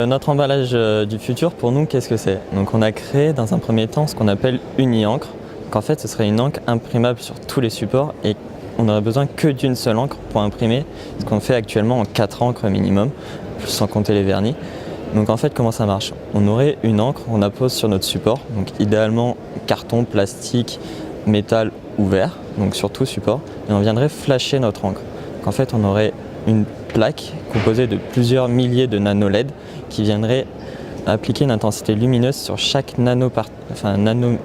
Notre emballage du futur, pour nous, qu'est-ce que c'est? Donc on a créé dans un premier temps ce qu'on appelle Uni-encre. Donc en fait, ce serait une encre imprimable sur tous les supports et on n'aurait besoin que d'une seule encre pour imprimer, ce qu'on fait actuellement en 4 encres minimum, sans compter les vernis. Donc en fait, comment ça marche? On aurait une encre, on la pose sur notre support, donc idéalement carton, plastique, métal ou verre, donc sur tout support, et on viendrait flasher notre encre. Donc en fait, on aurait une plaque composée de plusieurs milliers de nano-LED qui viendraient appliquer une intensité lumineuse sur chaque nanomètre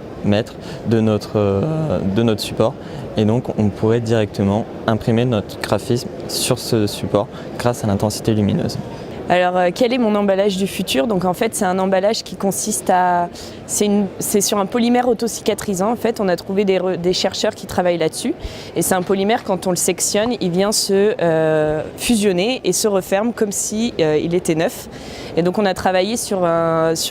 de notre support, et donc on pourrait directement imprimer notre graphisme sur ce support grâce à l'intensité lumineuse. Alors, quel est mon emballage du futur? Donc en fait, c'est un emballage qui consiste à... C'est sur un polymère autocicatrisant. En fait, on a trouvé des chercheurs qui travaillent là-dessus. Et c'est un polymère, quand on le sectionne, il vient se fusionner et se referme comme si il était neuf. Et donc on a travaillé sur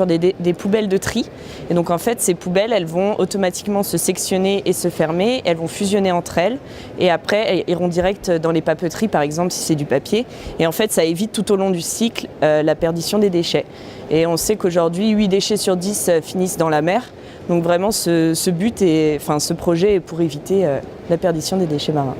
des poubelles de tri. Et donc en fait, ces poubelles, elles vont automatiquement se sectionner et se fermer. Elles vont fusionner entre elles. Et après, elles iront direct dans les papeteries, par exemple, si c'est du papier. Et en fait, ça évite tout au long du cycle la perdition des déchets. Et on sait qu'aujourd'hui, 8 déchets sur 10 finissent dans la mer. Donc vraiment, ce projet est pour éviter la perdition des déchets marins.